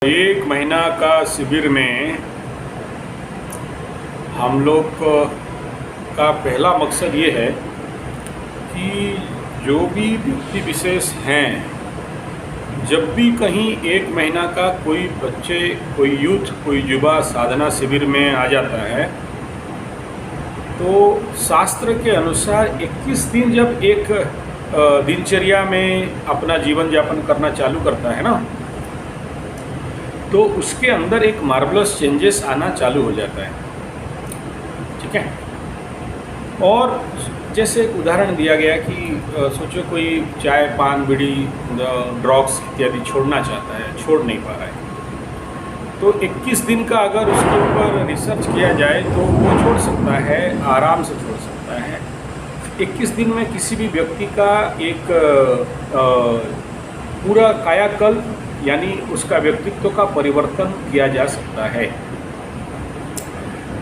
एक महीना का शिविर में हम लोग का पहला मकसद ये है कि जो भी व्यक्ति विशेष हैं, जब भी कहीं एक महीना का कोई बच्चे, कोई यूथ, कोई युवा साधना शिविर में आ जाता है, तो शास्त्र के अनुसार 21 दिन जब एक दिनचर्या में अपना जीवन यापन करना चालू करता है ना, तो उसके अंदर एक मार्वलस चेंजेस आना चालू हो जाता है। ठीक है। और जैसे एक उदाहरण दिया गया कि सोचो कोई चाय, पान, बीड़ी, ड्रग्स इत्यादि छोड़ना चाहता है, छोड़ नहीं पा रहा है, तो 21 दिन का अगर उसके ऊपर रिसर्च किया जाए तो वो छोड़ सकता है, आराम से छोड़ सकता है। 21 दिन में किसी भी व्यक्ति का एक पूरा कायाकल्प यानी उसका व्यक्तित्व का परिवर्तन किया जा सकता है।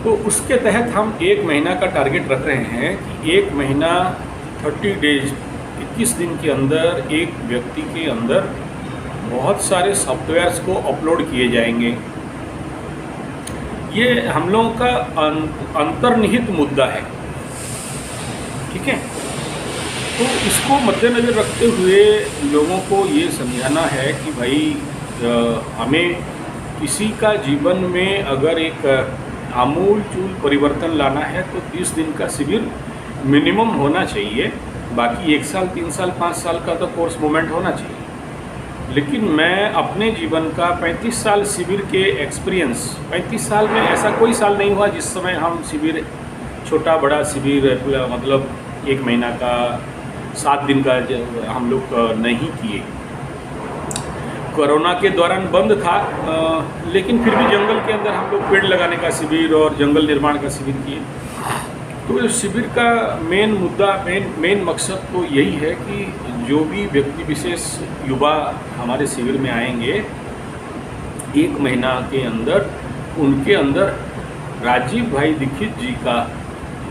तो उसके तहत हम एक महीना का टारगेट रख रहे हैं कि एक महीना 30 डेज 21 दिन के अंदर एक व्यक्ति के अंदर बहुत सारे सॉफ्टवेयर्स को अपलोड किए जाएंगे। ये हम लोगों का अंतर्निहित मुद्दा है। ठीक है। तो इसको मद्देनज़र रखते हुए लोगों को ये समझाना है कि भाई हमें किसी का जीवन में अगर एक आमूल चूल परिवर्तन लाना है तो 30 दिन का शिविर मिनिमम होना चाहिए। बाकी 1 साल, 3 साल, 5 साल का तो कोर्स मोमेंट होना चाहिए। लेकिन मैं अपने जीवन का 35 साल शिविर के एक्सपीरियंस, 35 साल में ऐसा कोई साल नहीं हुआ जिस समय हम शिविर, छोटा बड़ा शिविर मतलब 1 महीना का, 7 दिन का हम लोग नहीं किए। कोरोना के दौरान बंद था, लेकिन फिर भी जंगल के अंदर हम लोग पेड़ लगाने का शिविर और जंगल निर्माण का शिविर किए। तो इस शिविर का मेन मुद्दा, मेन मकसद तो यही है कि जो भी व्यक्ति विशेष युवा हमारे शिविर में आएंगे, 1 महीना के अंदर उनके अंदर राजीव भाई दीक्षित जी का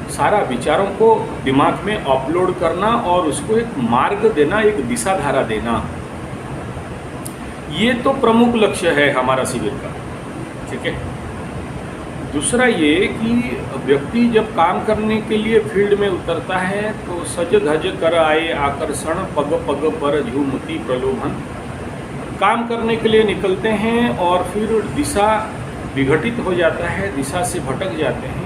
सारा विचारों को दिमाग में अपलोड करना और उसको एक मार्ग देना, एक दिशाधारा देना, ये तो प्रमुख लक्ष्य है हमारा शिविर का। ठीक है। दूसरा ये कि व्यक्ति जब काम करने के लिए फील्ड में उतरता है तो सज धज कर आए आकर्षण, पग पग पर झूमती प्रलोभन। काम करने के लिए निकलते हैं और फिर दिशा विघटित हो जाता है, दिशा से भटक जाते हैं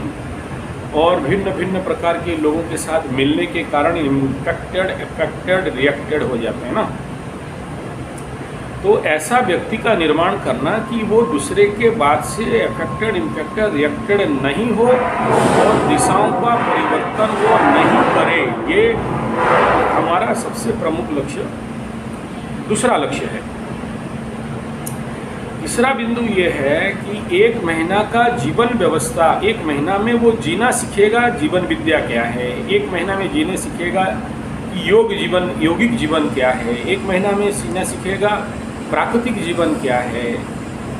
और भिन्न भिन्न प्रकार के लोगों के साथ मिलने के कारण इन्फेक्टेड, रिएक्टेड हो जाते हैं ना। तो ऐसा व्यक्ति का निर्माण करना कि वो दूसरे के बाद से इन्फेक्टेड, रिएक्टेड नहीं हो और दिशाओं का परिवर्तन वो नहीं करे, ये हमारा सबसे प्रमुख लक्ष्य, दूसरा लक्ष्य है। तीसरा बिंदु ये है कि 1 महीना का जीवन व्यवस्था, 1 महीना में वो जीना सीखेगा। जीवन विद्या क्या है, 1 महीना में जीने सीखेगा कि यौगिक जीवन क्या है, 1 महीना में जीना सीखेगा प्राकृतिक जीवन क्या है,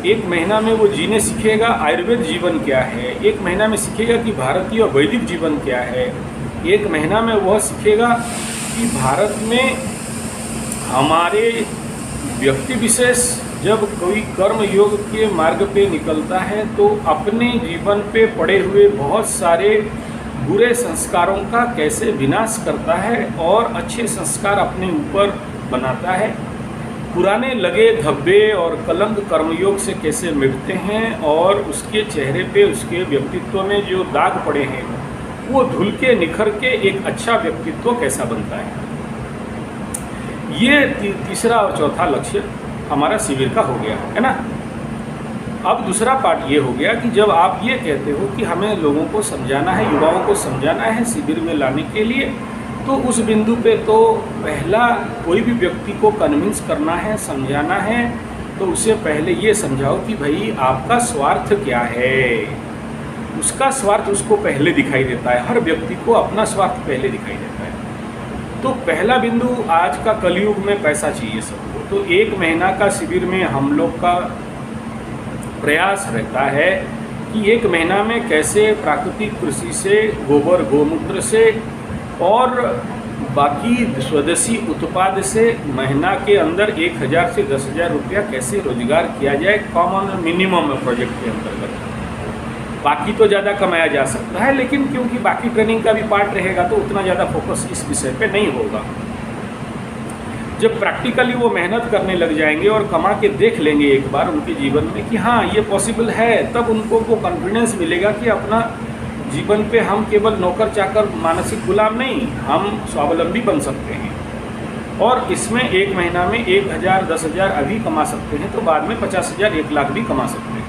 1 महीना में वो जीने सीखेगा आयुर्वेद जीवन क्या है, 1 महीना में सीखेगा कि भारतीय वैदिक जीवन क्या है, 1 महीना में वह सीखेगा कि भारत में हमारे व्यक्ति विशेष जब कोई कर्म योग के मार्ग पे निकलता है तो अपने जीवन पे पड़े हुए बहुत सारे बुरे संस्कारों का कैसे विनाश करता है और अच्छे संस्कार अपने ऊपर बनाता है, पुराने लगे धब्बे और कलंक कर्मयोग से कैसे मिटते हैं और उसके चेहरे पे, उसके व्यक्तित्व में जो दाग पड़े हैं वो धुल के निखर के एक अच्छा व्यक्तित्व कैसा बनता है। ये तीसरा और चौथा लक्ष्य हमारा शिविर का हो गया है ना। अब दूसरा पार्ट ये हो गया कि जब आप ये कहते हो कि हमें लोगों को समझाना है, युवाओं को समझाना है शिविर में लाने के लिए, तो उस बिंदु पे तो पहला कोई भी व्यक्ति को कन्विंस करना है, समझाना है, तो उससे पहले ये समझाओ कि भाई आपका स्वार्थ क्या है। उसका स्वार्थ उसको पहले दिखाई देता है, हर व्यक्ति को अपना स्वार्थ पहले दिखाई देता है। तो पहला बिंदु, आज का कलयुग में पैसा चाहिए सबको, तो 1 महीना का शिविर में हम लोग का प्रयास रहता है कि 1 महीना में कैसे प्राकृतिक कृषि से, गोबर गोमूत्र से और बाकी स्वदेशी उत्पाद से महीना के अंदर 1,000 से 10,000 रुपया कैसे रोजगार किया जाए कॉमन मिनिमम प्रोजेक्ट के अंतर्गत। बाकी तो ज़्यादा कमाया जा सकता है, लेकिन क्योंकि बाकी ट्रेनिंग का भी पार्ट रहेगा तो उतना ज़्यादा फोकस इस विषय पे नहीं होगा। जब प्रैक्टिकली वो मेहनत करने लग जाएंगे और कमा के देख लेंगे एक बार उनके जीवन में कि हाँ ये पॉसिबल है, तब उनको वो कॉन्फिडेंस मिलेगा कि अपना जीवन पे हम केवल नौकर चाकर मानसिक गुलाम नहीं, हम स्वावलंबी बन सकते हैं। और इसमें एक महीना में 1,000 10,000 अभी कमा सकते हैं तो बाद में 50,000 1 लाख भी कमा सकते हैं।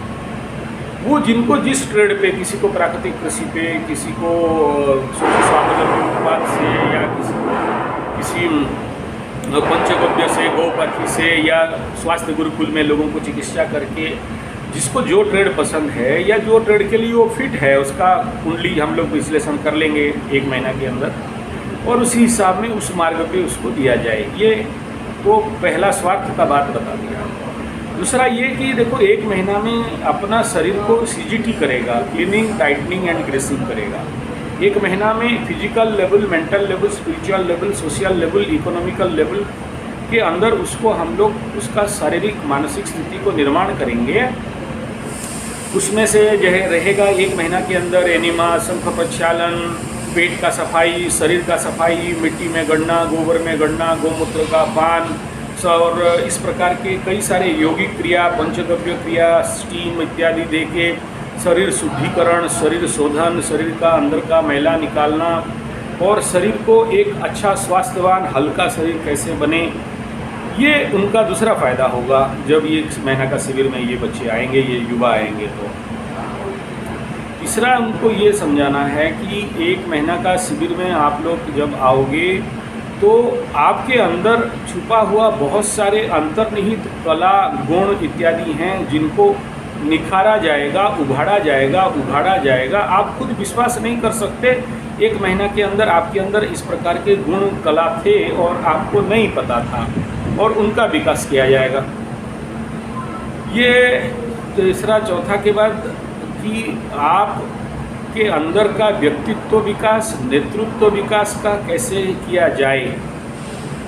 वो जिनको जिस ट्रेड पे, किसी को प्राकृतिक कृषि पे, किसी को स्वावलंबी उत्पाद से, या किसी पंचगव्य से, गौपाथी से, या स्वास्थ्य गुरुकुल में लोगों को चिकित्सा करके, जिसको जो ट्रेड पसंद है या जो ट्रेड के लिए वो फिट है, उसका कुंडली हम लोग विश्लेषण कर लेंगे 1 महीना के अंदर और उसी हिसाब में उस मार्ग पे उसको दिया जाए। ये तो पहला स्वार्थ का बात बता दिया। दूसरा ये कि देखो 1 महीना में अपना शरीर को CGT करेगा, क्लीनिंग टाइटनिंग एंड ग्रेसिंग करेगा। 1 महीना में physical level, mental level, spiritual level, social level, economical level के अंदर उसको हम लोग उसका शारीरिक मानसिक स्थिति को निर्माण करेंगे। उसमें से जो है रहेगा 1 महीना के अंदर एनिमा, शंख प्रक्षालन, पेट का सफाई, शरीर का सफाई, मिट्टी में गड़ना, गोबर में गड़ना, गौमूत्र का पान और इस प्रकार के कई सारे यौगिक क्रिया, पंचगव्य क्रिया, स्टीम इत्यादि दे के शरीर शुद्धिकरण, शरीर शोधन, शरीर का अंदर का मैला निकालना और शरीर को एक अच्छा स्वास्थ्यवान हल्का शरीर कैसे बने, ये उनका दूसरा फ़ायदा होगा जब ये 1 महीना का शिविर में ये बच्चे आएंगे, ये युवा आएंगे। तो तीसरा उनको ये समझाना है कि 1 महीना का शिविर में आप लोग जब आओगे तो आपके अंदर छुपा हुआ बहुत सारे अंतर्निहित कला, गुण इत्यादि हैं जिनको निखारा जाएगा, उभारा जाएगा। आप खुद विश्वास नहीं कर सकते 1 महीना के अंदर आपके अंदर इस प्रकार के गुण कला थे और आपको नहीं पता था, और उनका विकास किया जाएगा। ये तीसरा चौथा के बाद कि आप के अंदर का व्यक्तित्व विकास, नेतृत्व विकास का कैसे किया जाए,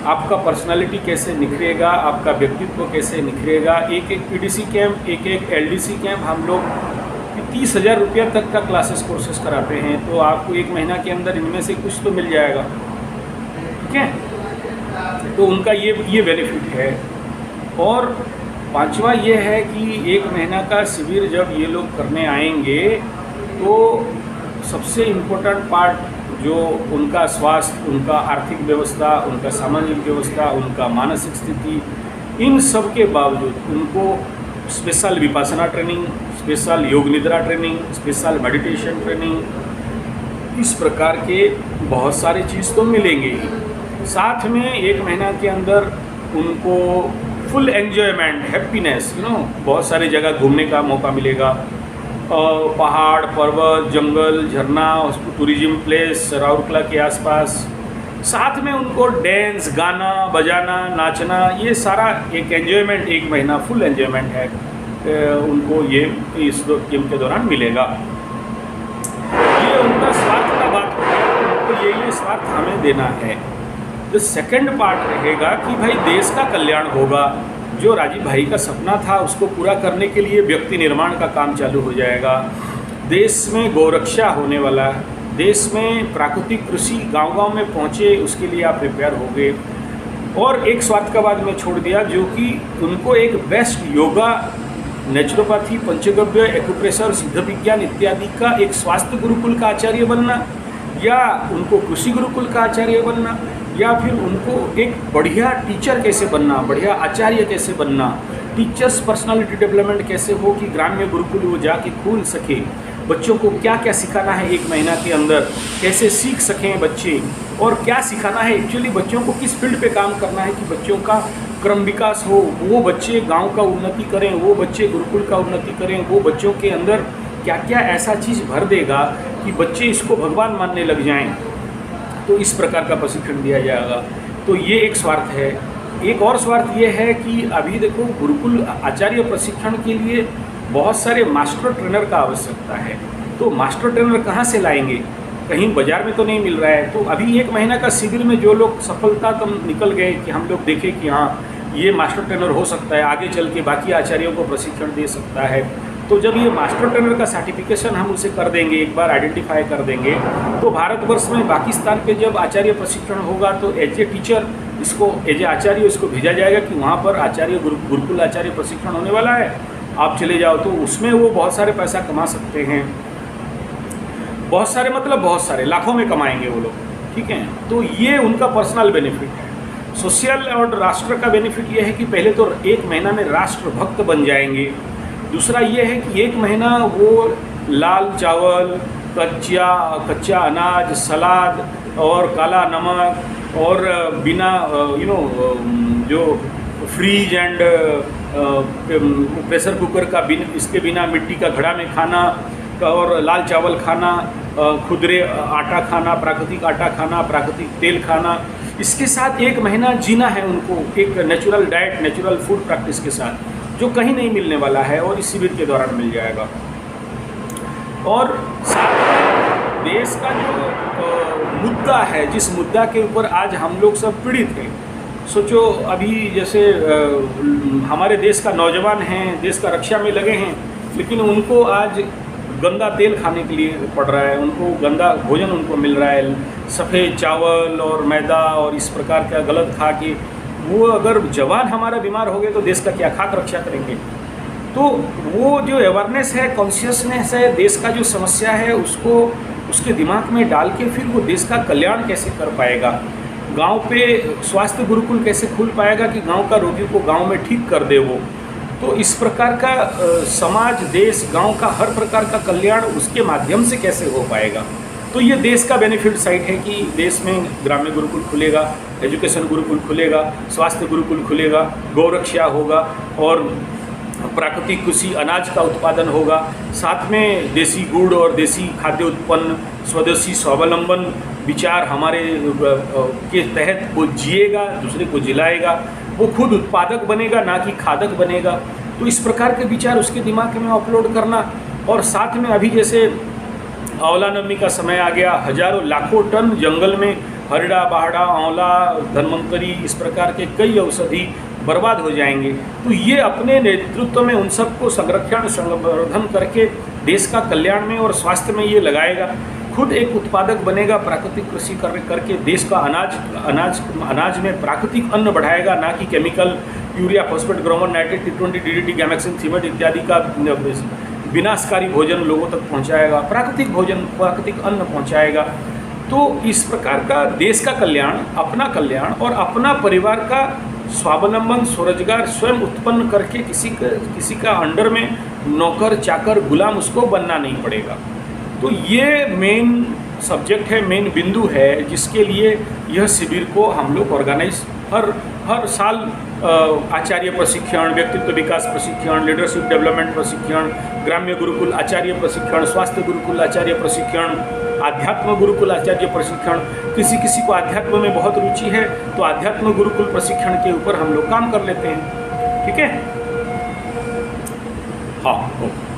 आपका पर्सनालिटी कैसे निखरेगा, आपका व्यक्तित्व कैसे निखरेगा। एक PDC कैंप, एक LDC कैंप हम लोग 30,000 रुपया तक का क्लासेस कोर्सेस कराते हैं, तो आपको 1 महीना के अंदर इनमें से कुछ तो मिल जाएगा, ठीक है। तो उनका ये बेनिफिट है। और 5वां ये है कि 1 महीना का शिविर जब ये लोग करने आएंगे तो सबसे इम्पोर्टेंट पार्ट जो उनका स्वास्थ्य, उनका आर्थिक व्यवस्था, उनका सामाजिक व्यवस्था, उनका मानसिक स्थिति, इन सब के बावजूद उनको स्पेशल विपासना ट्रेनिंग, स्पेशल योग निद्रा ट्रेनिंग, स्पेशल मेडिटेशन ट्रेनिंग, इस प्रकार के बहुत सारे चीज़ तो मिलेंगे ही। साथ में 1 महीना के अंदर उनको फुल एन्जॉयमेंट, हैप्पीनेस, बहुत सारी जगह घूमने का मौका मिलेगा। पहाड़, पर्वत, जंगल, झरना, टूरिज्म प्लेस राउरकेला के आसपास। साथ में उनको डांस, गाना, बजाना, नाचना, ये सारा एक एन्जॉयमेंट 1 महीना फुल एन्जॉयमेंट है उनको ये इस कैंप के दौरान मिलेगा। ये उनका स्वार्थ का बात होगा, उनको ये स्वार्थ हमें देना है। जो सेकंड पार्ट रहेगा कि भाई देश का कल्याण होगा। जो राजीव भाई का सपना था उसको पूरा करने के लिए व्यक्ति निर्माण का काम चालू हो जाएगा। देश में गौरक्षा होने वाला है, देश में प्राकृतिक कृषि गांव-गांव में पहुंचे, उसके लिए आप प्रिपेयर हो गए। और एक स्वार्थ का बाद में छोड़ दिया जो कि उनको एक बेस्ट योगा, नेचुरोपैथी, पंचगव्य, एक्यूप्रेशर, सिद्ध विज्ञान इत्यादि का एक स्वास्थ्य गुरुकुल का आचार्य बनना, या उनको कृषि गुरुकुल का आचार्य बनना, या फिर उनको एक बढ़िया टीचर कैसे बनना, बढ़िया आचार्य कैसे बनना, टीचर्स पर्सनालिटी डेवलपमेंट कैसे हो कि ग्राम्य गुरुकुल वो जाके खोल सके, बच्चों को क्या क्या सिखाना है 1 महीना के अंदर, कैसे सीख सकें बच्चे, और क्या सिखाना है एक्चुअली बच्चों को, किस फील्ड पे काम करना है कि बच्चों का क्रम विकास हो, वो बच्चे गांव का उन्नति करें, वो बच्चे गुरुकुल का उन्नति करें, वो बच्चों के अंदर क्या क्या ऐसा चीज़ भर देगा कि बच्चे इसको भगवान मानने लग जाएं। तो इस प्रकार का प्रशिक्षण दिया जाएगा। तो ये एक स्वार्थ है। एक और स्वार्थ ये है कि अभी देखो गुरुकुल आचार्य प्रशिक्षण के लिए बहुत सारे मास्टर ट्रेनर का आवश्यकता है। तो मास्टर ट्रेनर कहाँ से लाएंगे? कहीं बाजार में तो नहीं मिल रहा है। तो अभी 1 महीना का शिविर में जो लोग सफलता तो निकल गए कि हम लोग देखें कि हाँ ये मास्टर ट्रेनर हो सकता है, आगे चल के बाकी आचार्यों को प्रशिक्षण दे सकता है। तो जब ये मास्टर ट्रेनर का सर्टिफिकेशन हम उसे कर देंगे, एक बार आइडेंटिफाई कर देंगे, तो भारतवर्ष में बाकी स्थान पे जब आचार्य प्रशिक्षण होगा तो एज ए टीचर इसको, एज ए आचार्य इसको भेजा जाएगा कि वहाँ पर आचार्य गुरुकुल आचार्य प्रशिक्षण होने वाला है, आप चले जाओ। तो उसमें वो बहुत सारे पैसा कमा सकते हैं, बहुत सारे मतलब बहुत सारे लाखों में कमाएंगे वो लोग, ठीक है। तो ये उनका पर्सनल बेनिफिट है। सोशल और राष्ट्र का बेनिफिट ये है कि पहले तो 1 महीना में राष्ट्रभक्त बन जाएंगे। दूसरा ये है कि 1 महीना वो लाल चावल, कच्चा अनाज, सलाद और काला नमक और बिना जो फ्रीज एंड प्रेशर कुकर का इसके बिना मिट्टी का घड़ा में खाना और लाल चावल खाना, खुदरे आटा खाना, प्राकृतिक आटा खाना, प्राकृतिक तेल खाना, इसके साथ 1 महीना जीना है उनको, एक natural diet, natural food practice के साथ, जो कहीं नहीं मिलने वाला है और इस शिविर के दौरान मिल जाएगा। और साथ में देश का जो मुद्दा है, जिस मुद्दा के ऊपर आज हम लोग सब पीड़ित हैं, सोचो अभी जैसे हमारे देश का नौजवान हैं, देश का रक्षा में लगे हैं, लेकिन उनको आज गंदा तेल खाने के लिए पड़ रहा है, उनको गंदा भोजन उनको मिल रहा है, सफ़ेद चावल और मैदा और इस प्रकार का गलत खा के वो अगर जवान हमारा बीमार हो गए तो देश का क्या खाक रक्षा करेंगे। तो वो जो अवेयरनेस है, कॉन्शियसनेस है, देश का जो समस्या है उसको उसके दिमाग में डाल के फिर वो देश का कल्याण कैसे कर पाएगा, गांव पे स्वास्थ्य गुरुकुल कैसे खुल पाएगा कि गांव का रोगी को गांव में ठीक कर दे वो। तो इस प्रकार का समाज, देश, गांव का हर प्रकार का कल्याण उसके माध्यम से कैसे हो पाएगा। तो ये देश का बेनिफिट साइड है कि देश में ग्राम्य गुरुकुल खुलेगा, एजुकेशन गुरुकुल खुलेगा, स्वास्थ्य गुरुकुल खुलेगा, गौरक्षा होगा और प्राकृतिक कृषि अनाज का उत्पादन होगा, साथ में देसी गुड़ और देसी खाद्य उत्पन्न, स्वदेशी स्वावलंबन विचार हमारे के तहत वो जिएगा, दूसरे को जिलाएगा, वो खुद उत्पादक बनेगा ना कि खादक बनेगा। तो इस प्रकार के विचार उसके दिमाग में अपलोड करना। और साथ में अभी जैसे आंवला नवमी का समय आ गया, हजारों लाखों टन जंगल में हरड़ा, बाहड़ा, आंवला, धन्वंतरी, इस प्रकार के कई औषधि बर्बाद हो जाएंगे। तो ये अपने नेतृत्व में उन सबको संरक्षण संवर्धन करके देश का कल्याण में और स्वास्थ्य में ये लगाएगा, खुद एक उत्पादक बनेगा, प्राकृतिक कृषि करके देश का अनाज में प्राकृतिक अन्न बढ़ाएगा, ना कि chemical urea, phosphate, Gromor, nitrate, T20, DDT, gammexane, cement इत्यादि का विनाशकारी भोजन लोगों तक पहुंचाएगा, प्राकृतिक भोजन, प्राकृतिक अन्न पहुंचाएगा। तो इस प्रकार का देश का कल्याण, अपना कल्याण और अपना परिवार का स्वावलंबन, स्वरोजगार स्वयं उत्पन्न करके किसी का अंडर में नौकर, चाकर, गुलाम उसको बनना नहीं पड़ेगा। तो ये मेन सब्जेक्ट है, मेन बिंदु है, जिसके लिए यह शिविर को हम लोग ऑर्गेनाइज हर साल आचार्य प्रशिक्षण, व्यक्तित्व विकास प्रशिक्षण, लीडरशिप डेवलपमेंट प्रशिक्षण, ग्राम्य गुरुकुल आचार्य प्रशिक्षण, स्वास्थ्य गुरुकुल आचार्य प्रशिक्षण, आध्यात्म गुरुकुल आचार्य प्रशिक्षण, किसी को आध्यात्म में बहुत रुचि है तो आध्यात्म गुरुकुल प्रशिक्षण के ऊपर हम लोग काम कर लेते हैं। ठीक है, हाँ, ओके।